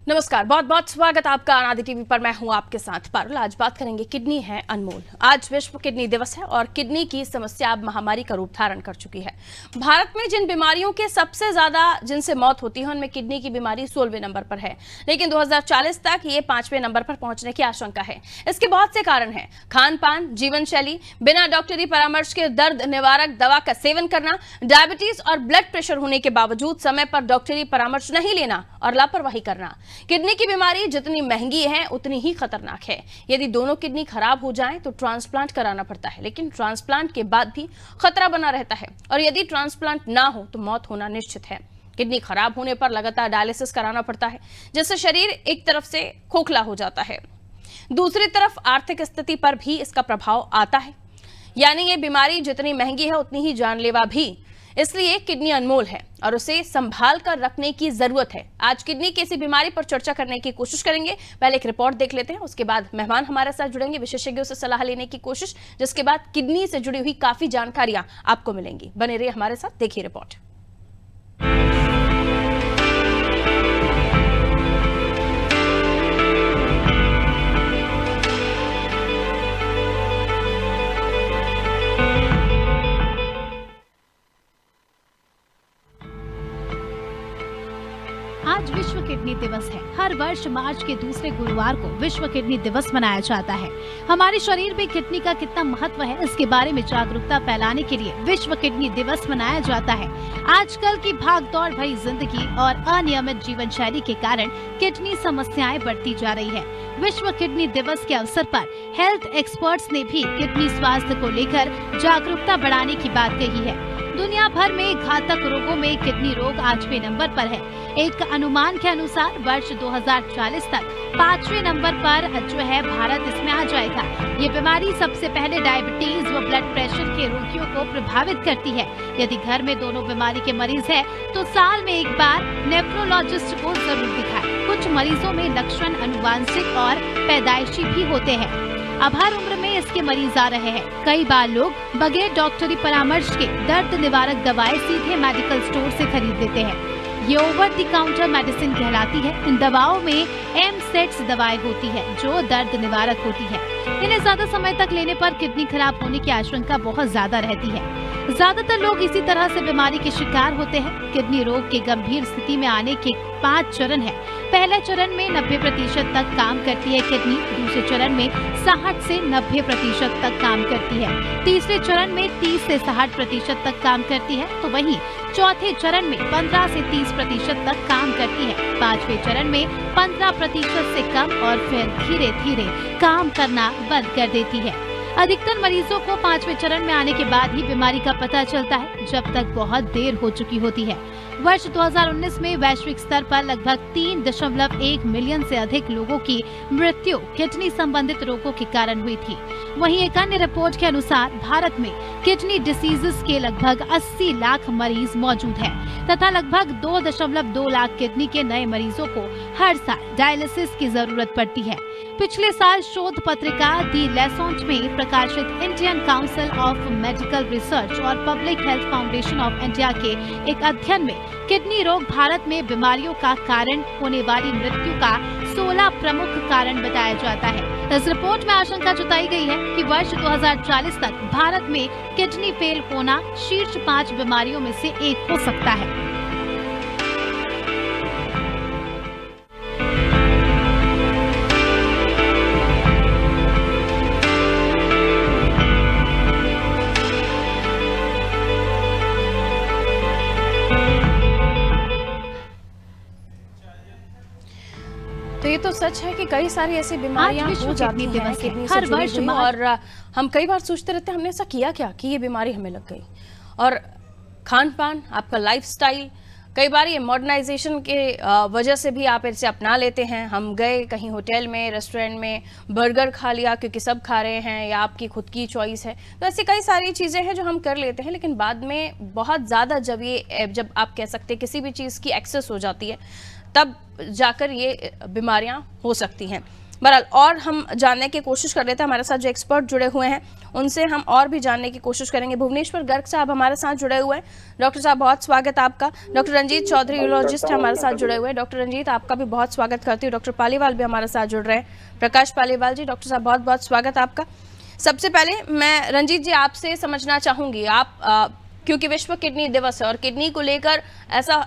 नमस्कार, बहुत बहुत स्वागत आपका अनादि टीवी पर। मैं हूं आपके साथ पारुल। आज बात करेंगे किडनी है अनमोल। आज विश्व किडनी दिवस है और किडनी की समस्या अब महामारी का रूप धारण कर चुकी है। भारत में जिन बीमारियों के सबसे ज्यादा जिनसे मौत होती है उनमें किडनी की बीमारी 16वें नंबर पर है, लेकिन 2040 तक ये 5वें नंबर पर पहुंचने की आशंका है। इसके बहुत से कारण हैं। खान पान, जीवन शैली, बिना डॉक्टरी परामर्श के दर्द निवारक दवा का सेवन करना, डायबिटीज और ब्लड प्रेशर होने के बावजूद समय पर डॉक्टरी परामर्श नहीं लेना और लापरवाही करना। किडनी की बीमारी जितनी महंगी है उतनी ही खतरनाक है। यदि दोनों किडनी खराब हो जाएं तो ट्रांसप्लांट कराना पड़ता है, लेकिन ट्रांसप्लांट के बाद भी खतरा बना रहता है और यदि ट्रांसप्लांट ना हो तो मौत होना निश्चित है। किडनी खराब होने पर लगातार डायलिसिस कराना पड़ता है, जिससे शरीर एक तरफ से खोखला हो जाता है, दूसरी तरफ आर्थिक स्थिति पर भी इसका प्रभाव आता है। यानी ये बीमारी जितनी महंगी है उतनी ही जानलेवा भी। इसलिए किडनी अनमोल है और उसे संभाल कर रखने की जरूरत है। आज किडनी की ऐसी बीमारी पर चर्चा करने की कोशिश करेंगे। पहले एक रिपोर्ट देख लेते हैं, उसके बाद मेहमान हमारे साथ जुड़ेंगे, विशेषज्ञों से सलाह लेने की कोशिश, जिसके बाद किडनी से जुड़ी हुई काफी जानकारियां आपको मिलेंगी। बने रहिए हमारे साथ, देखिए रिपोर्ट। आज विश्व किडनी दिवस है। हर वर्ष मार्च के दूसरे गुरुवार को विश्व किडनी दिवस मनाया जाता है। हमारे शरीर में किडनी का कितना महत्व है, इसके बारे में जागरूकता फैलाने के लिए विश्व किडनी दिवस मनाया जाता है। आजकल की भागदौड़ भरी जिंदगी और अनियमित जीवन शैली के कारण किडनी समस्याएं बढ़ती जा रही है। विश्व किडनी दिवस के अवसर पर हेल्थ एक्सपर्ट्स ने भी किडनी स्वास्थ्य को लेकर जागरूकता बढ़ाने की बात कही है। दुनिया भर में घातक रोगों में किडनी रोग 8वें नंबर पर है। एक अनुमान के अनुसार वर्ष 2040 तक 5वें नंबर पर जो है भारत इसमें आ जाएगा। ये बीमारी सबसे पहले डायबिटीज व ब्लड प्रेशर के रोगियों को प्रभावित करती है। यदि घर में दोनों बीमारी के मरीज हैं, तो साल में एक बार नेफ्रोलॉजिस्ट को जरूर दिखाएं। कुछ मरीजों में लक्षण अनुवांशिक और पैदाइशी भी होते हैं। अब हर उम्र में इसके मरीज आ रहे हैं। कई बार लोग बगैर डॉक्टरी परामर्श के दर्द निवारक दवाएं सीधे मेडिकल स्टोर से खरीद लेते हैं। ये ओवर द काउंटर मेडिसिन कहलाती है। इन दवाओं में एमसेट्स दवाएं होती है जो दर्द निवारक होती है। इन्हें ज्यादा समय तक लेने पर किडनी खराब होने की आशंका बहुत ज्यादा रहती है। ज्यादातर लोग इसी तरह से बीमारी के शिकार होते हैं। किडनी रोग के गंभीर स्थिति में आने के 5 चरण हैं। पहले चरण में 90% तक काम करती है किडनी। दूसरे चरण में 60 से 90% तक काम करती है। तीसरे चरण में 30 से 60% तक काम करती है, तो वहीं चौथे चरण में 15 से 30% तक काम करती है। 5वें चरण में 15% से कम और फिर धीरे धीरे काम करना बंद कर देती है। अधिकतर मरीजों को 5वें चरण में आने के बाद ही बीमारी का पता चलता है, जब तक बहुत देर हो चुकी होती है। वर्ष 2019 में वैश्विक स्तर पर लगभग 3.1 मिलियन से अधिक लोगों की मृत्यु किडनी संबंधित रोगों के कारण हुई थी। वहीं एक अन्य रिपोर्ट के अनुसार भारत में किडनी डिसीजेस के लगभग 80 लाख मरीज मौजूद हैं तथा लगभग 2.2 लाख किडनी के नए मरीजों को हर साल डायलिसिस की जरूरत पड़ती है। पिछले साल शोध पत्रिका दी लेसेंट में प्रकाशित Indian council of medical research और public health foundation of India के एक अध्ययन में किडनी रोग भारत में बीमारियों का कारण होने वाली मृत्यु का 16 प्रमुख कारण बताया जाता है। इस रिपोर्ट में आशंका जताई गई है कि वर्ष 2040 तक भारत में किडनी फेल होना शीर्ष 5 बीमारियों में से एक हो सकता है। तो ये तो सच है कि कई सारी ऐसी बीमारियां हो जाती हैं किडनी से हर जुड़ी वर्ष हुई, और हम कई बार सोचते रहते हैं हमने ऐसा किया क्या कि ये बीमारी हमें लग गई। और खान पान, आपका लाइफस्टाइल, कई बार ये मॉडर्नाइजेशन के वजह से भी आप इसे अपना लेते हैं। हम गए कहीं होटल में, रेस्टोरेंट में, बर्गर खा लिया क्योंकि सब खा रहे हैं या आपकी खुद की चॉइस है, तो ऐसी कई सारी चीज़ें हैं जो हम कर लेते हैं, लेकिन बाद में बहुत ज़्यादा जब आप कह सकते हैं किसी भी चीज़ की एक्सेस हो जाती है, तब जाकर ये बीमारियां हो सकती हैं। बहरहाल और हम जानने की कोशिश कर रहे थे, हमारे साथ जो एक्सपर्ट जुड़े हुए हैं उनसे हम और भी जानने की कोशिश करेंगे। भुवनेश्वर गर्ग साहब हमारे साथ जुड़े हुए हैं। डॉक्टर साहब बहुत स्वागत आपका। डॉक्टर रंजीत चौधरी यूरोलॉजिस्ट हमारे साथ जुड़े हुए हैं। डॉक्टर रंजीत आपका भी बहुत स्वागत करती हूँ। डॉक्टर पालीवाल भी हमारे साथ जुड़ रहे हैं, प्रकाश पालीवाल जी। डॉक्टर साहब बहुत बहुत स्वागत आपका। सबसे पहले मैं रंजीत जी आपसे समझना चाहूंगी, आप क्योंकि विश्व किडनी दिवस है और किडनी को लेकर ऐसा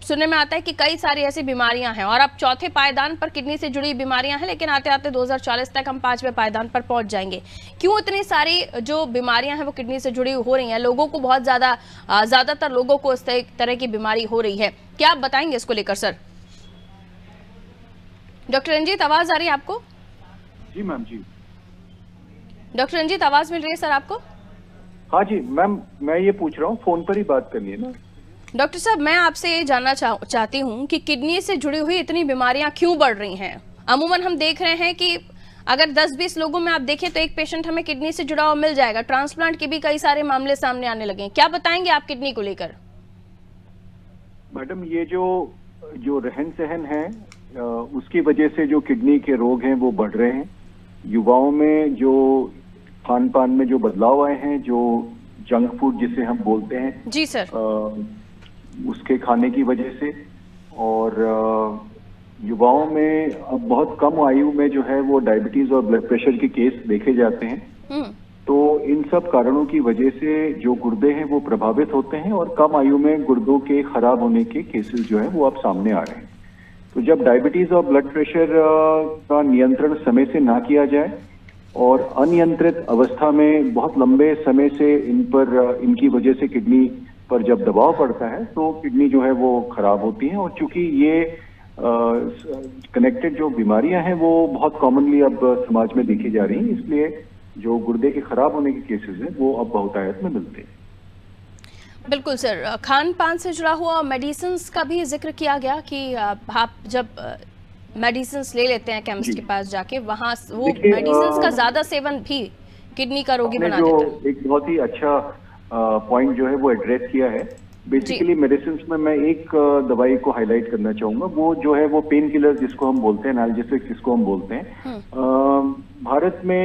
सुनने में आता है कि कई सारी ऐसी बीमारियां हैं और अब चौथे पायदान पर किडनी से जुड़ी बीमारियां हैं, लेकिन आते आते 2040 तक हम 5वें पायदान पर पहुंच जाएंगे। क्यों इतनी सारी जो बीमारियां हैं वो किडनी से जुड़ी हो रही हैं? लोगों को बहुत ज्यादातर लोगों को इस तरह की बीमारी हो रही है, क्या आप बताएंगे इसको लेकर सर? डॉक्टर रंजीत आवाज आ रही है आपको? जी मैम जी। डॉक्टर रंजीत आवाज मिल रही है सर आपको? हाँ जी मैम, मैं ये पूछ रहा हूँ, फोन पर ही बात करनी है ना। डॉक्टर साहब मैं आपसे ये जानना चाहती हूँ कि किडनी से जुड़ी हुई इतनी बीमारियां क्यों बढ़ रही हैं? अमूमन हम देख रहे हैं कि अगर 10-20 लोगों में आप देखें तो एक पेशेंट हमें किडनी से जुड़ा हुआ मिल जाएगा। ट्रांसप्लांट के भी कई सारे मामले सामने आने लगे हैं। क्या बताएंगे आप किडनी को लेकर? मैडम, ये जो रहन सहन है उसकी वजह से जो किडनी के रोग हैं वो बढ़ रहे हैं। युवाओं में जो खान पान में जो बदलाव आए हैं, जो जंक फूड जिसे हम बोलते हैं जी सर, उसके खाने की वजह से, और युवाओं में अब बहुत कम आयु में जो है वो डायबिटीज और ब्लड प्रेशर के केस देखे जाते हैं। तो इन सब कारणों की वजह से जो गुर्दे हैं वो प्रभावित होते हैं और कम आयु में गुर्दों के खराब होने के केसेस जो है वो अब सामने आ रहे हैं। तो जब डायबिटीज और ब्लड प्रेशर का नियंत्रण समय से ना किया जाए और अनियंत्रित अवस्था में बहुत लंबे समय से इनकी वजह से किडनी पर जब दबाव पड़ता है तो किडनी जो है वो खराब होती है। और चूंकि ये कनेक्टेड जो बीमारियां हैं वो बहुत कॉमनली अब समाज में देखी जा रही हैं, इसलिए जो गुर्दे के खराब होने के केसेस हैं वो अब बहुतायत में मिलते हैं। बिल्कुल सर, खान पान से जुड़ा हुआ मेडिसिन का भी जिक्र किया गया कि आप जब मेडिसिन ले लेते हैं केमिस्ट के पास जाके, वहां वो मेडिसिन का ज्यादा सेवन भी किडनी का रोगी बना देता है। एक बहुत ही अच्छा पॉइंट जो है वो एड्रेस किया है। बेसिकली मेडिसिन में मैं एक दवाई को हाईलाइट करना चाहूंगा, वो जो है वो पेन किलर जिसको हम बोलते हैं, एनाल्जेसिक्स जिसको हम बोलते हैं। भारत में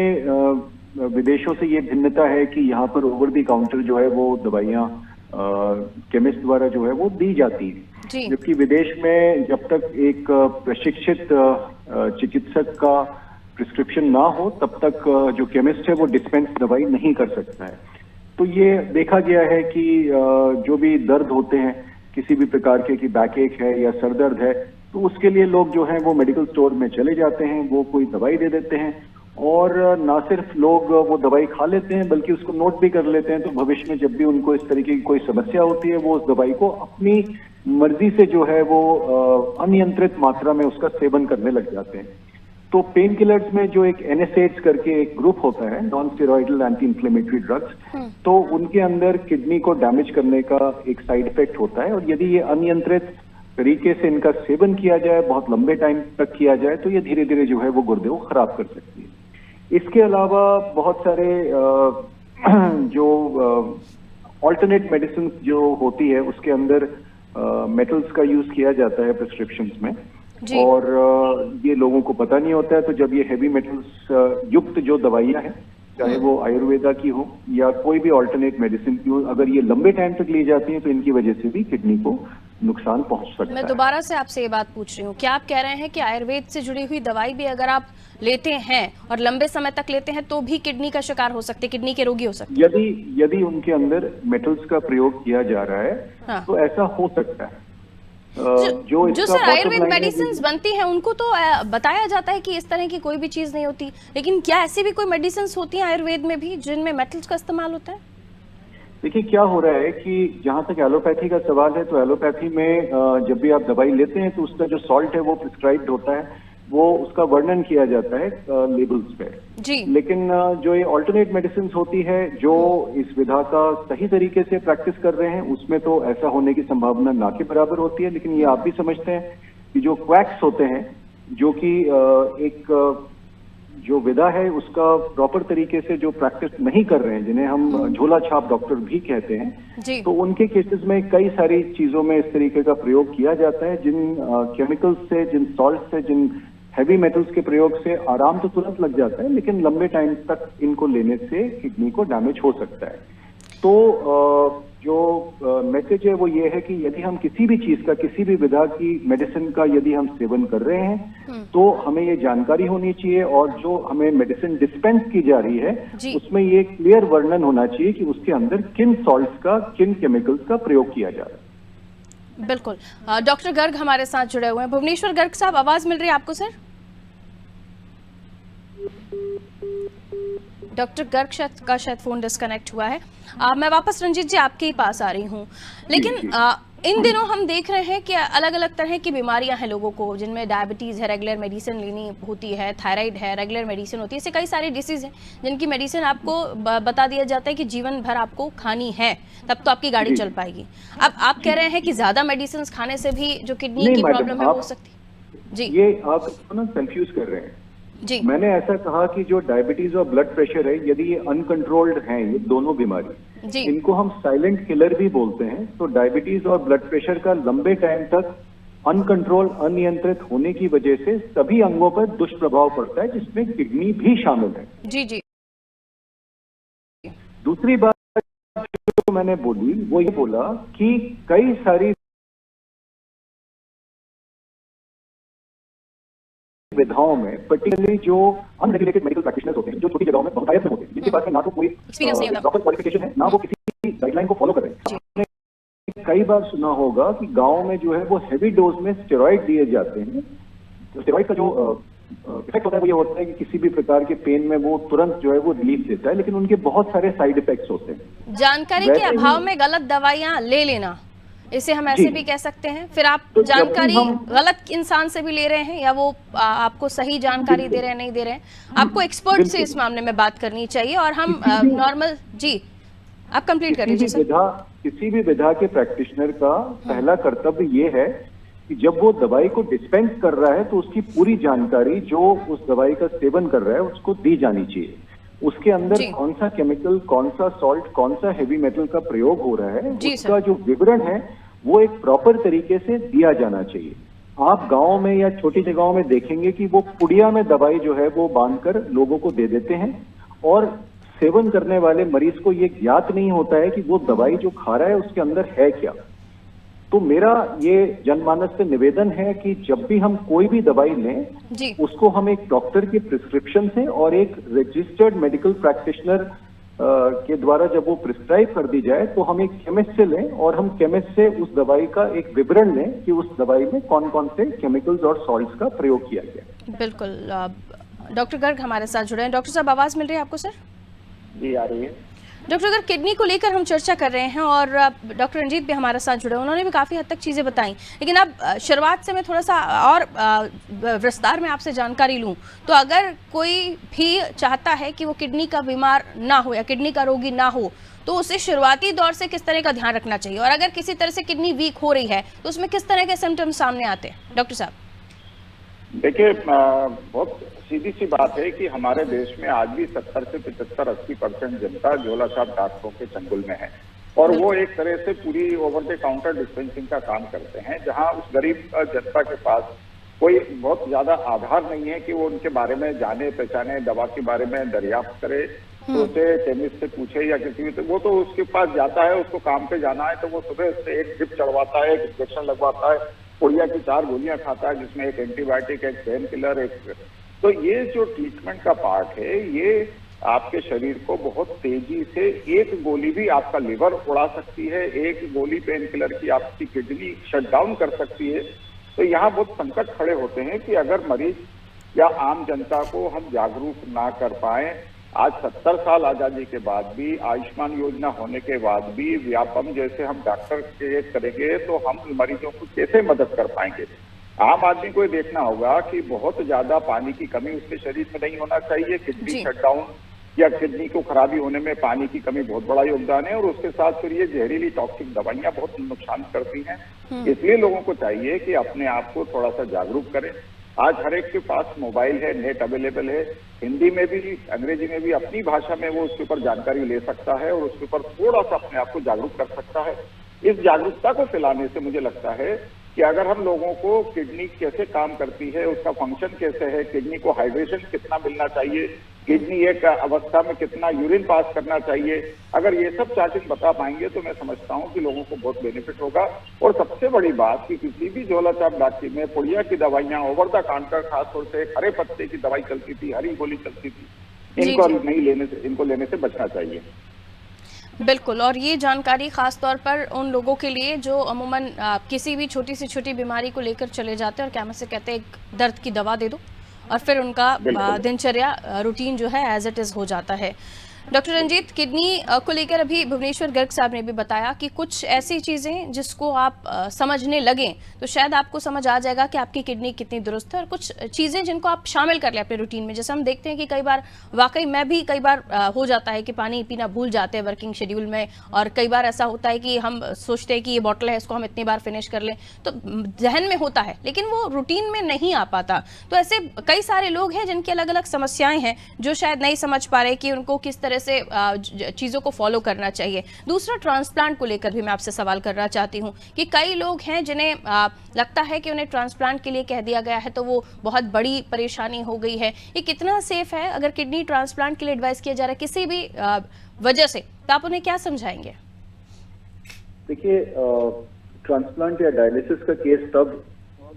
विदेशों से ये भिन्नता है कि यहाँ पर ओवर द काउंटर जो है वो दवाइयाँ केमिस्ट द्वारा जो है वो दी जाती है, जबकि विदेश में जब तक एक प्रशिक्षित चिकित्सक का प्रिस्क्रिप्शन ना हो तब तक जो केमिस्ट है वो डिस्पेंस दवाई नहीं कर सकता है। तो ये देखा गया है कि जो भी दर्द होते हैं किसी भी प्रकार के, कि बैक एक है या सर दर्द है, तो उसके लिए लोग जो हैं वो मेडिकल स्टोर में चले जाते हैं, वो कोई दवाई दे देते हैं और ना सिर्फ लोग वो दवाई खा लेते हैं बल्कि उसको नोट भी कर लेते हैं। तो भविष्य में जब भी उनको इस तरीके की कोई समस्या होती है वो उस दवाई को अपनी मर्जी से जो है वो अनियंत्रित मात्रा में उसका सेवन करने लग जाते हैं। तो पेन किलर्स में जो एक NSAIDs करके एक ग्रुप होता है, non steroidal anti inflammatory drugs, तो उनके अंदर किडनी को डैमेज करने का एक साइड इफेक्ट होता है और यदि ये अनियंत्रित तरीके से इनका सेवन किया जाए, बहुत लंबे टाइम तक किया जाए, तो ये धीरे धीरे जो है वो गुर्दे को खराब कर सकती है। इसके अलावा बहुत सारे जो ऑल्टरनेट मेडिसिन जो होती है उसके अंदर मेटल्स का यूज किया जाता है प्रिस्क्रिप्शंस में, और ये लोगों को पता नहीं होता है। तो जब ये हैवी मेटल्स युक्त जो दवाइयां हैं, चाहे वो आयुर्वेदा की हो या कोई भी ऑल्टरनेट मेडिसिन की हो, अगर ये लंबे टाइम तक ली जाती है तो इनकी वजह से भी किडनी को नुकसान पहुंच सकता है। मैं दोबारा से आपसे ये बात पूछ रही हूँ, क्या आप कह रहे हैं कि आयुर्वेद से जुड़ी हुई दवाई भी अगर आप लेते हैं और लंबे समय तक लेते हैं तो भी किडनी का शिकार हो सकते, किडनी के रोगी हो सकते? यदि उनके अंदर मेटल्स का प्रयोग किया जा रहा है तो ऐसा हो सकता है। जो सर आयुर्वेद मेडिसिन बनती हैं उनको तो बताया जाता है कि इस तरह की कोई भी चीज नहीं होती, लेकिन क्या ऐसी भी कोई मेडिसिन होती हैं आयुर्वेद में भी जिनमें मेटल्स का इस्तेमाल होता है? देखिए क्या हो रहा है कि जहां तक एलोपैथी का सवाल है तो एलोपैथी में जब भी आप दवाई लेते हैं तो उसका जो सॉल्ट है वो प्रिस्क्राइब्ड होता है, वो उसका वर्णन किया जाता है लेबल्स पे जी। लेकिन जो ये ऑल्टरनेट मेडिसिन होती है जो इस विधा का सही तरीके से प्रैक्टिस कर रहे हैं उसमें तो ऐसा होने की संभावना ना के बराबर होती है। लेकिन ये आप भी समझते हैं कि जो क्वैक्स होते हैं, जो कि एक जो विधा है उसका प्रॉपर तरीके से जो प्रैक्टिस नहीं कर रहे हैं, जिन्हें हम झोला छाप डॉक्टर भी कहते हैं, तो उनके केसेस में कई सारी चीजों में इस तरीके का प्रयोग किया जाता है, जिन केमिकल्स से, जिन सॉल्ट से, जिन हैवी मेटल्स के प्रयोग से आराम तो तुरंत लग जाता है, लेकिन लंबे टाइम तक इनको लेने से किडनी को डैमेज हो सकता है। तो जो मैसेज है वो ये है कि यदि हम किसी भी चीज का, किसी भी विधा की मेडिसिन का यदि हम सेवन कर रहे हैं तो हमें ये जानकारी होनी चाहिए, और जो हमें मेडिसिन डिस्पेंस की जा रही है उसमें ये क्लियर वर्णन होना चाहिए कि उसके अंदर किन सॉल्ट्स का, किन केमिकल्स का प्रयोग किया जा रहा है। बिल्कुल। डॉक्टर गर्ग हमारे साथ जुड़े हुए हैं। भुवनेश्वर गर्ग साहब, आवाज मिल रही है आपको सर? डॉक्टर गर्ग का शायद फोन डिस्कनेक्ट हुआ है। मैं वापस रंजीत जी आपके ही पास आ रही हूँ, लेकिन इन दिनों हम देख रहे हैं कि अलग अलग तरह की बीमारियां हैं लोगों को, जिनमें डायबिटीज है, रेगुलर मेडिसिन लेनी होती है, थायराइड है, रेगुलर मेडिसिन होती है, ऐसे कई सारी डिसीज हैं जिनकी मेडिसिन आपको बता दिया जाता है कि जीवन भर आपको खानी है, तब तो आपकी गाड़ी चल पाएगी। अब आप कह रहे हैं कि ज्यादा मेडिसिन खाने से भी जो किडनी की प्रॉब्लम है वो हो सकती है। जी, ये आप ना कंफ्यूज कर रहे हैं। जी, मैंने ऐसा कहा कि जो डायबिटीज और ब्लड प्रेशर है, यदि ये अनकंट्रोल्ड हैं, ये दोनों बीमारी, जी, इनको हम साइलेंट किलर भी बोलते हैं। तो डायबिटीज और ब्लड प्रेशर का लंबे टाइम तक अनकंट्रोल, अनियंत्रित होने की वजह से सभी अंगों पर दुष्प्रभाव पड़ता है, जिसमें किडनी भी शामिल है। जी, जी। दूसरी बात जो मैंने बोली वो ये बोला कि कई सारी विधाओं में, पर्टिकुलरली जो अनरेगुलेटेड मेडिकल प्रैक्टिशनर्स होते हैं, जो छोटी जगहों में बहुतायत में होते हैं, जिनके पास में ना तो कोई प्रॉपर क्वालिफिकेशन है, ना वो किसी गाइडलाइन को फॉलो कर रहे हैं। आपने कई बार सुना होगा कि गांव में जो है वो हेवी डोज में स्टेरॉइड दिए जाते हैं। तो स्टेरॉइड का जो इफेक्ट होता है वो ये होता है कि किसी भी प्रकार के पेन में वो तुरंत जो है वो रिलीफ देता है, लेकिन उनके बहुत सारे साइड इफेक्ट्स होते हैं। जानकारी के अभाव में गलत दवाइयां ले लेना, इसे हम ऐसे भी कह सकते हैं। फिर आप तो जानकारी गलत इंसान से भी ले रहे हैं, या वो आपको सही जानकारी दे रहे हैं, नहीं दे रहे हैं। आपको एक्सपर्ट से इस मामले में बात करनी चाहिए, और हम नॉर्मल, जी आप कंप्लीट कर लीजिए सर। किसी भी विधा के प्रैक्टिशनर का पहला कर्तव्य ये है कि जब वो दवाई को डिस्पेंस कर रहा है तो उसकी पूरी जानकारी जो उस दवाई का सेवन कर रहा है उसको दी जानी चाहिए। उसके अंदर कौन सा केमिकल, कौन सा सॉल्ट, कौन सा हेवी मेटल का प्रयोग हो रहा है, उसका जो विवरण है वो एक प्रॉपर तरीके से दिया जाना चाहिए। आप गांव में या छोटी जगहों में देखेंगे कि वो पुड़िया में दवाई जो है वो बांधकर लोगों को दे देते हैं, और सेवन करने वाले मरीज को ये ज्ञात नहीं होता है कि वो दवाई जो खा रहा है उसके अंदर है क्या। तो मेरा ये जनमानस से निवेदन है कि जब भी हम कोई भी दवाई लें उसको हम एक डॉक्टर की प्रिस्क्रिप्शन से और एक रजिस्टर्ड मेडिकल प्रैक्टिशनर के द्वारा जब वो प्रिस्क्राइब कर दी जाए तो हम एक केमिस्ट से लें, और हम केमिस्ट से उस दवाई का एक विवरण लें कि उस दवाई में कौन कौन से केमिकल्स और सॉल्ट्स का प्रयोग किया गया। बिल्कुल। डॉक्टर गर्ग हमारे साथ जुड़े हैं। डॉक्टर साहब, आवाज मिल रही है आपको सर? जी, आ रही है। डॉक्टर, अगर किडनी को लेकर हम चर्चा कर रहे हैं, और डॉक्टर रंजीत भी हमारे साथ जुड़े, उन्होंने भी काफ़ी हद तक चीज़ें बताई, लेकिन अब शुरुआत से मैं थोड़ा सा और विस्तार में आपसे जानकारी लूं, तो अगर कोई भी चाहता है कि वो किडनी का बीमार ना हो या किडनी का रोगी ना हो, तो उसे शुरुआती दौर से किस तरह का ध्यान रखना चाहिए, और अगर किसी तरह से किडनी वीक हो रही है तो उसमें किस तरह के सिम्टम्स सामने आते हैं? डॉक्टर साहब देखिए, बहुत सीधी सी बात है कि हमारे देश में आज भी 70 से 75-80% जनता झोला छाप डॉक्टरों के चंगुल में है, और वो एक तरह से पूरी ओवर द काउंटर डिस्पेंसिंग का काम करते हैं, जहां उस गरीब जनता के पास कोई बहुत ज्यादा आधार नहीं है कि वो उनके बारे में जाने पहचाने, दवा के बारे में दरियाफ्त करे, तो उसे केमिस्ट से पूछे या किसी भी, तो वो तो उसके पास जाता है, उसको काम पे जाना है, तो वो सुबह से एक ड्रिप चढ़वाता है, एक इंजेक्शन लगवाता है, पुड़िया की 4 गोलियां खाता है, जिसमें एक एंटीबायोटिक, एक पेन किलर, एक, तो ये जो ट्रीटमेंट का पार्ट है ये आपके शरीर को बहुत तेजी से, एक गोली भी आपका लिवर उड़ा सकती है, एक गोली पेन किलर की आपकी किडनी शट डाउन कर सकती है। तो यहाँ बहुत संकट खड़े होते हैं कि अगर मरीज या आम जनता को हम जागरूक ना कर पाए। आज 70 साल आजादी के बाद भी, आयुष्मान योजना होने के बाद भी, व्यापम जैसे हम डॉक्टर करेंगे तो हम मरीजों को कैसे मदद कर पाएंगे? आम आदमी को देखना होगा कि बहुत ज्यादा पानी की कमी उसके शरीर में नहीं होना चाहिए। किडनी शटडाउन या किडनी को खराबी होने में पानी की कमी बहुत बड़ा योगदान है, और उसके साथ फिर ये जहरीली टॉक्सिक दवाइयां बहुत नुकसान करती हैं। इसलिए लोगों को चाहिए कि अपने आप को थोड़ा सा जागरूक करें। आज हर एक के पास मोबाइल है, नेट अवेलेबल है, हिंदी में भी, अंग्रेजी में भी, अपनी भाषा में वो उसके ऊपर जानकारी ले सकता है और उसके ऊपर थोड़ा सा अपने आप को जागरूक कर सकता है। इस जागरूकता को फैलाने से मुझे लगता है कि अगर हम लोगों को किडनी कैसे काम करती है, उसका फंक्शन कैसे है, किडनी को हाइड्रेशन कितना मिलना चाहिए, किडनी एक अवस्था में कितना यूरिन पास करना चाहिए, अगर ये सब चार्टिंग बता पाएंगे तो मैं समझता हूँ कि लोगों को बहुत बेनिफिट होगा। और सबसे बड़ी बात कि किसी भी झोलाछाप डॉक्टरी में पुड़िया की दवाइयाँ ओवर द काउंटर, खासतौर से हरे पत्ते की दवाई चलती थी, हरी गोली चलती थी, इनको लेने से बचना चाहिए। बिल्कुल, और ये जानकारी खास तौर पर उन लोगों के लिए जो अमूमन किसी भी छोटी से छोटी बीमारी को लेकर चले जाते हैं और कैमरे से कहते हैं एक दर्द की दवा दे दो, और फिर उनका दिनचर्या रूटीन जो है एज इट इज़ हो जाता है। डॉक्टर रंजीत, किडनी को लेकर अभी भुवनेश्वर गर्ग साहब ने भी बताया कि कुछ ऐसी चीज़ें जिसको आप समझने लगें तो शायद आपको समझ आ जाएगा कि आपकी किडनी कितनी दुरुस्त है, और कुछ चीज़ें जिनको आप शामिल कर लें अपने रूटीन में। जैसे हम देखते हैं कि कई बार वाकई मैं भी कई बार हो जाता है कि पानी पीना भूल जाते हैं वर्किंग शेड्यूल में, और कई बार ऐसा होता है कि हम सोचते हैं कि ये बॉटल है, इसको हम इतनी बार फिनिश कर लें, तो जहन में होता है लेकिन वो रूटीन में नहीं आ पाता। तो ऐसे कई सारे लोग हैं जिनकी अलग अलग समस्याएं हैं, जो शायद नहीं समझ पा रहे कि उनको किस तरह से चीजों को फॉलो करना चाहिए। दूसरा, ट्रांसप्लांट को लेकर भी मैं आपसे सवाल करना चाहती हूं कि कई लोग हैं जिन्हें लगता है कि उन्हें ट्रांसप्लांट के लिए कह दिया गया है तो वो बहुत बड़ी परेशानी हो गई है। ये कितना सेफ है? अगर किडनी ट्रांसप्लांट के लिए एडवाइस किया जा रहा है किसी भी वजह से, तो आप उन्हें क्या समझाएंगे? देखिए, ट्रांसप्लांट या डायलिसिस का केस तब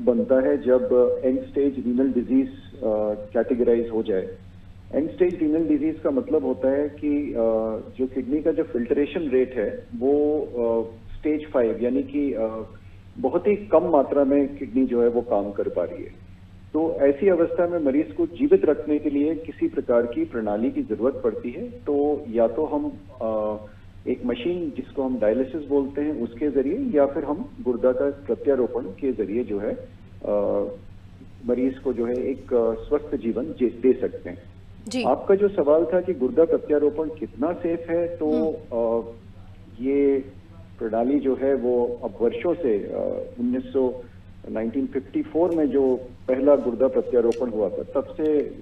बनता है जब end stage renal disease categorize हो जाए। एंड स्टेज रीनल डिजीज का मतलब होता है कि जो किडनी का जो फिल्ट्रेशन रेट है वो स्टेज 5 यानी कि बहुत ही कम मात्रा में किडनी जो है वो काम कर पा रही है। तो ऐसी अवस्था में मरीज को जीवित रखने के लिए किसी प्रकार की प्रणाली की जरूरत पड़ती है। तो या तो हम एक मशीन जिसको हम डायलिसिस बोलते हैं उसके जरिए, या फिर हम गुर्दा का प्रत्यारोपण के जरिए जो है मरीज को जो है एक स्वस्थ जीवन दे सकते हैं। जी। आपका जो सवाल था कि गुर्दा प्रत्यारोपण कितना सेफ है, तो ये प्रणाली जो है वो अब वर्षों से 1954 में जो पहला गुर्दा प्रत्यारोपण हुआ था तब से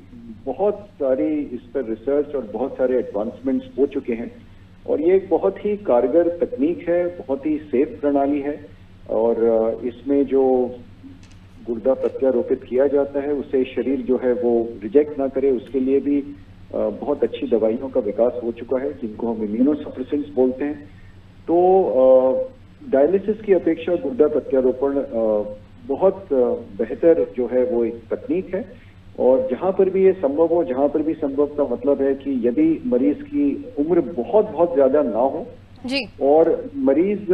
बहुत सारी इस पर रिसर्च और बहुत सारे एडवांसमेंट्स हो चुके हैं, और ये एक बहुत ही कारगर तकनीक है, बहुत ही सेफ प्रणाली है। और इसमें जो गुर्दा प्रत्यारोपित किया जाता है उसे शरीर जो है वो रिजेक्ट ना करे, उसके लिए भी बहुत अच्छी दवाइयों का विकास हो चुका है जिनको हम इम्यूनोसप्रेसेंट्स बोलते हैं। तो डायलिसिस की अपेक्षा गुर्दा प्रत्यारोपण बहुत बेहतर जो है वो एक तकनीक है। और जहां पर भी ये संभव हो, जहां पर भी संभव का मतलब है कि यदि मरीज की उम्र बहुत बहुत ज्यादा ना हो जी, और मरीज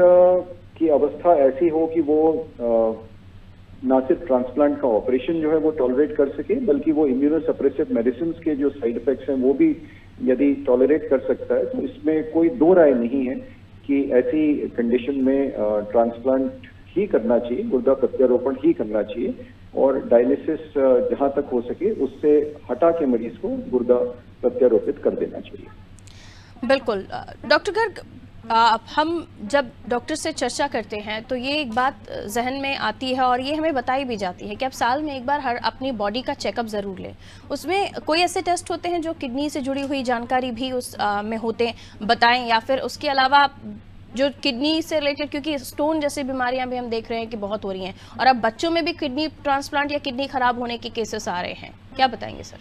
की अवस्था ऐसी हो कि वो ना सिर्फ ट्रांसप्लांट का ऑपरेशन जो है वो टॉलरेट कर सके, बल्कि वो इम्यूनोसप्रेसिव मेडिसिन के जो साइड इफेक्ट्स हैं वो भी यदि टॉलरेट कर सकता है, तो इसमें कोई दो राय नहीं है कि ऐसी कंडीशन में ट्रांसप्लांट ही करना चाहिए, गुर्दा प्रत्यारोपण ही करना चाहिए, और डायलिसिस जहां तक हो सके उससे हटा के मरीज को गुर्दा प्रत्यारोपित कर देना चाहिए। बिल्कुल। डॉक्टर गर्ग, हम जब डॉक्टर से चर्चा करते हैं तो ये एक बात जहन में आती है और ये हमें बताई भी जाती है कि आप साल में एक बार हर अपनी बॉडी का चेकअप ज़रूर लें। उसमें कोई ऐसे टेस्ट होते हैं जो किडनी से जुड़ी हुई जानकारी भी उस में होते हैं, बताएं, या फिर उसके अलावा जो किडनी से रिलेटेड, क्योंकि स्टोन जैसी बीमारियां भी हम देख रहे हैं कि बहुत हो रही हैं, और अब बच्चों में भी किडनी ट्रांसप्लांट या किडनी खराब होने के केसेस आ रहे हैं, क्या बताएंगे सर?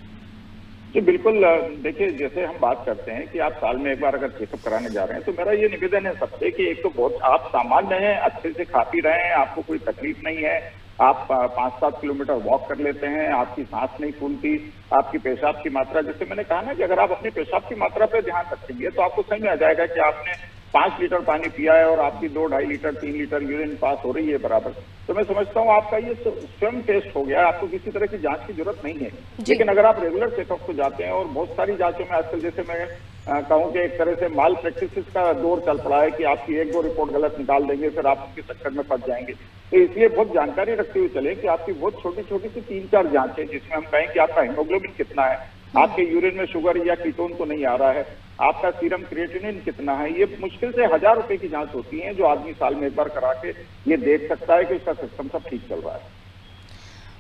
जी बिल्कुल। देखिए, जैसे हम बात करते हैं कि आप साल में एक बार अगर चेकअप कराने जा रहे हैं, तो मेरा ये निवेदन है सबसे कि एक तो बहुत आप सामान्य हैं, अच्छे से खा पी रहे हैं, आपको कोई तकलीफ नहीं है, आप 5-7 किलोमीटर वॉक कर लेते हैं, आपकी सांस नहीं फूलती, आपकी पेशाब की मात्रा, जैसे मैंने कहा ना कि अगर आप अपनी पेशाब की मात्रा पर ध्यान रखेंगे तो आपको समझ में आ जाएगा कि आपने 5 लीटर पानी पिया है और आपकी 2-2.5 लीटर 3 लीटर यूरिन पास हो रही है बराबर, तो मैं समझता हूँ आपका ये स्वयं टेस्ट हो गया, आपको किसी तरह की जांच की जरूरत नहीं है। लेकिन अगर आप रेगुलर चेकअप को जाते हैं, और बहुत सारी जांचों में आजकल जैसे मैं कहूँ कि एक तरह से माल प्रैक्टिस का दौर चल पड़ा है कि आपकी 1-2 रिपोर्ट गलत निकाल देंगे, फिर आप उसके चक्कर में फंस जाएंगे। तो इसलिए बहुत जानकारी रखते हुए चले कि आपकी बहुत छोटी छोटी सी 3-4 जांच है जिसमें हम कहें कि आपका हीमोग्लोबिन कितना है, आपके यूरिन में शुगर या कीटोन तो नहीं आ रहा है, आपका सीरम क्रिएटिनिन कितना है। ये मुश्किल से 1000 रुपए की जांच होती है जो आदमी साल में एक बार करा के ये देख सकता है कि उसका सिस्टम सब ठीक चल रहा है।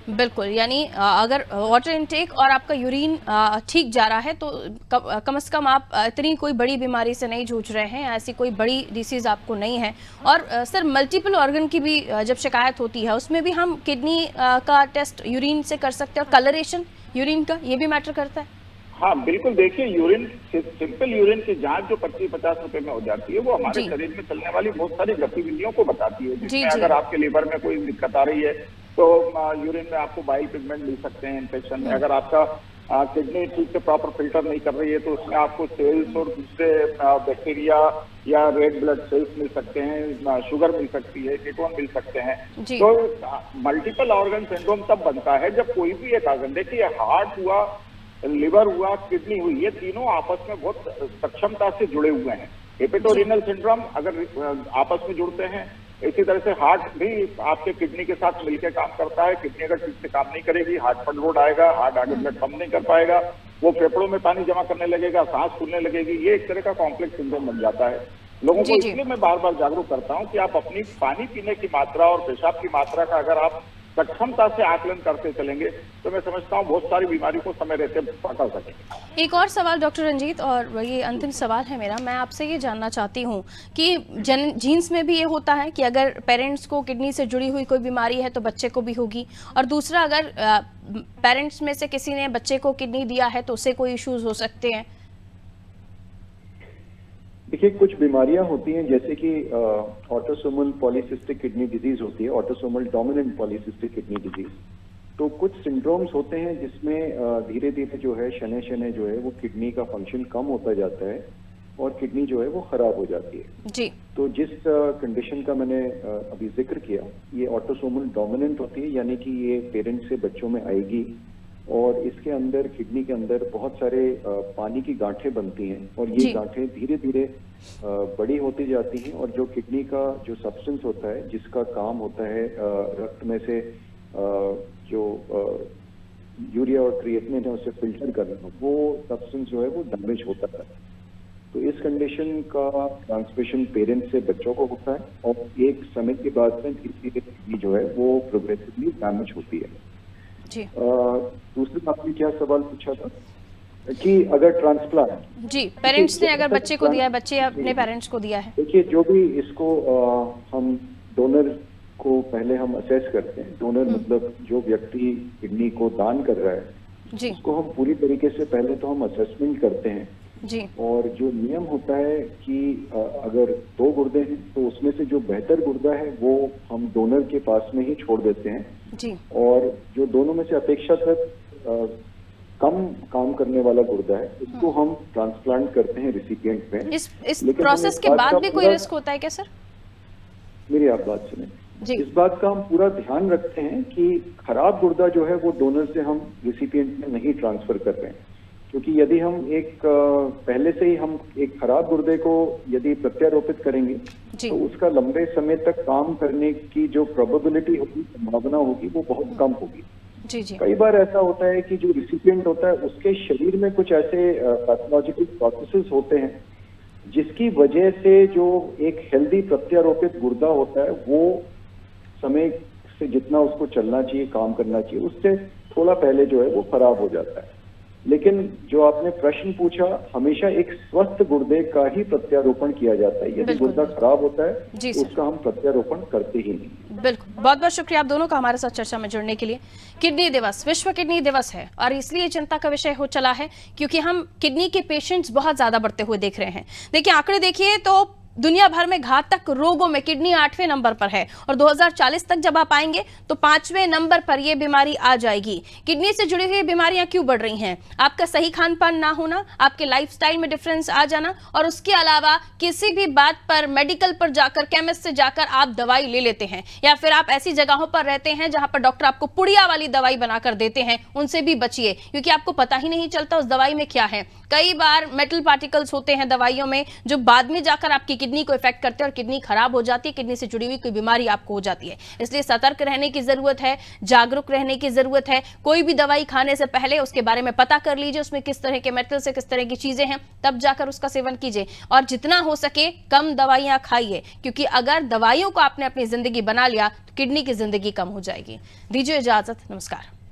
बिल्कुल, यानी अगर वाटर इनटेक और आपका यूरिन ठीक जा रहा है तो कम से कम आप इतनी कोई बड़ी बीमारी से नहीं जूझ रहे हैं, ऐसी कोई बड़ी डिसीज़ आपको नहीं है। और सर मल्टीपल ऑर्गन की भी जब शिकायत होती है उसमें भी हम किडनी का टेस्ट यूरिन से कर सकते हैं, और कलरेशन यूरिन का ये भी मैटर करता है? हाँ बिल्कुल, देखिए यूरिन, सिंपल यूरिन की जांच जो 25-50 रुपए में हो जाती है, वो हमारे शरीर में चलने वाली बहुत सारी गतिविधियों को बताती है। जिसमें अगर आपके लीवर में कोई दिक्कत आ रही है तो यूरिन में आपको बाइल पिगमेंट मिल सकते हैं इन्फेक्शन में। अगर आपका किडनी ठीक से प्रॉपर फिल्टर नहीं कर रही है तो उसमें आपको सेल्स और दूसरे बैक्टीरिया या रेड ब्लड सेल्स मिल सकते हैं, शुगर मिल सकती है, कीटोन मिल सकते हैं। तो मल्टीपल ऑर्गन सिंड्रोम तब बनता है जब कोई भी एक ऑर्गन, देखिए हार्ट हुआ, लिवर हुआ, किडनी हुई, ये तीनों आपस में बहुत सक्षमता से जुड़े हुए हैं। हेपेटोरेनल सिंड्रोम अगर आपस में जुड़ते हैं, इसी तरह से हार्ट भी आपके किडनी के साथ मिलकर काम करता है। किडनी अगर ठीक से काम नहीं करेगी, हार्ट पर लोड आएगा, हार्ट आगे ब्लड पंप नहीं कर पाएगा, वो फेफड़ों में पानी जमा करने लगेगा, सांस फूलने लगेगी। ये एक तरह का कॉम्प्लेक्स सिंड्रोम बन जाता है। लोगों को इसलिए मैं बार बार जागरूक करता हूं कि आप अपनी पानी पीने की मात्रा और पेशाब की मात्रा का अगर आप सक्षमता से आकलन करते चलेंगे तो मैं समझता हूँ बहुत सारी बीमारी को समय रहते पकड़ सकेंगे। एक और सवाल डॉक्टर रंजीत, और ये अंतिम सवाल है मेरा, मैं आपसे ये जानना चाहती हूँ कि जीन्स में भी ये होता है कि अगर पेरेंट्स को किडनी से जुड़ी हुई कोई बीमारी है तो बच्चे को भी होगी, और दूसरा अगर पेरेंट्स में से किसी ने बच्चे को किडनी दिया है तो उससे कोई इश्यूज हो सकते हैं? देखिए, कुछ बीमारियां होती हैं जैसे कि ऑटोसोमल पॉलीसिस्टिक किडनी डिजीज होती है, autosomal dominant polycystic kidney disease. तो कुछ सिंड्रोम्स होते हैं जिसमें धीरे धीरे जो है शनै शनै जो है वो किडनी का फंक्शन कम होता जाता है और किडनी जो है वो खराब हो जाती है जी। तो जिस कंडीशन का मैंने अभी जिक्र किया, ये ऑटोसोमल डोमिनेंट होती है, यानी कि ये पेरेंट्स से बच्चों में आएगी और इसके अंदर किडनी के अंदर बहुत सारे पानी की गांठें बनती हैं और ये गांठें धीरे धीरे बड़ी होती जाती हैं और जो किडनी का जो सब्सटेंस होता है जिसका काम होता है रक्त में से जो यूरिया और क्रिएटिनिन है उसे फिल्टर करना, वो सब्सटेंस जो है वो डैमेज होता है। तो इस कंडीशन का ट्रांसमिशन पेरेंट्स से बच्चों को होता है और एक समय के बाद में धीरे धीरे किडनी जो है वो प्रोग्रेसिवली डैमेज होती है जी। दूसरा आपने क्या सवाल पूछा था कि अगर ट्रांसप्लांट जी पेरेंट्स ने अगर बच्चे को दिया है, बच्चे अपने पेरेंट्स को दिया है, देखिए जो भी इसको हम डोनर को पहले हम असेस करते हैं। डोनर मतलब जो व्यक्ति किडनी को दान कर रहा है जी, उसको हम पूरी तरीके से पहले तो हम असेसमेंट करते हैं जी। और जो नियम होता है कि अगर 2 गुर्दे हैं तो उसमें से जो बेहतर गुर्दा है वो हम डोनर के पास में ही छोड़ देते हैं जी। और जो दोनों में से अपेक्षाकृत कम काम करने वाला गुर्दा है उसको हम ट्रांसप्लांट करते हैं रिसिपिएंट में। इस प्रोसेस के बाद भी कोई रिस्क होता है क्या सर? मेरी आप बात सुने जी। इस बात का हम पूरा ध्यान रखते हैं कि खराब गुर्दा जो है वो डोनर से हम रिसिपिएंट में नहीं ट्रांसफर कर रहे हैं, क्योंकि यदि हम एक पहले से ही हम एक खराब गुर्दे को यदि प्रत्यारोपित करेंगे तो उसका लंबे समय तक काम करने की जो प्रोबेबिलिटी होगी, संभावना होगी, वो बहुत कम होगी जी जी। कई बार ऐसा होता है कि जो रिसिपिएंट होता है उसके शरीर में कुछ ऐसे पैथोलॉजिकल प्रोसेसेस होते हैं जिसकी वजह से जो एक हेल्दी प्रत्यारोपित गुर्दा होता है वो समय से जितना उसको चलना चाहिए, काम करना चाहिए, उससे थोड़ा पहले जो है वो खराब हो जाता है। लेकिन जो आपने प्रश्न पूछा, हमेशा एक स्वस्थ गुर्दे का ही प्रत्यारोपण किया जाता है। यदि गुर्दा खराब होता है तो उसका हम प्रत्यारोपण करते ही नहीं। बिल्कुल, बहुत बहुत शुक्रिया आप दोनों का हमारे साथ चर्चा में जुड़ने के लिए। किडनी दिवस विश्व किडनी दिवस है और इसलिए चिंता का विषय हो चला है क्योंकि हम किडनी के पेशेंट्स बहुत ज्यादा बढ़ते हुए देख रहे हैं। देखिए आंकड़े देखिए तो दुनिया भर में घातक रोगों में किडनी 8वें नंबर पर है और 2040 तक जब आप आएंगे तो 5वें नंबर पर यह बीमारी आ जाएगी। किडनी से जुड़ी हुई बीमारियां क्यों बढ़ रही हैं? आपका सही खान पान ना होना, आपके लाइफस्टाइल में डिफरेंस आ जाना और उसके अलावा किसी भी बात पर मेडिकल पर जाकर, केमिस्ट से जाकर आप दवाई ले लेते हैं या फिर आप ऐसी जगहों पर रहते हैं जहां पर डॉक्टर आपको पुड़िया वाली दवाई बनाकर देते हैं, उनसे भी बचिए क्योंकि आपको पता ही नहीं चलता उस दवाई में क्या है। कई बार मेटल पार्टिकल्स होते हैं दवाइयों में जो बाद में जाकर आपकी किडनी को इफेक्ट करते हैं और किडनी खराब हो जाती है, किडनी से जुड़ी हुई कोई बीमारी आपको हो जाती है। इसलिए सतर्क रहने की जरूरत है, जागरूक रहने की जरूरत है। कोई भी दवाई खाने से पहले उसके बारे में पता कर लीजिए, उसमें किस तरह के मेटल्स है, किस तरह की चीजें हैं, तब जाकर उसका सेवन कीजिए। और जितना हो सके कम दवाइयां खाइए, क्योंकि अगर दवाइयों को आपने अपनी जिंदगी बना लिया तो किडनी की जिंदगी कम हो जाएगी। दीजिए इजाजत, नमस्कार।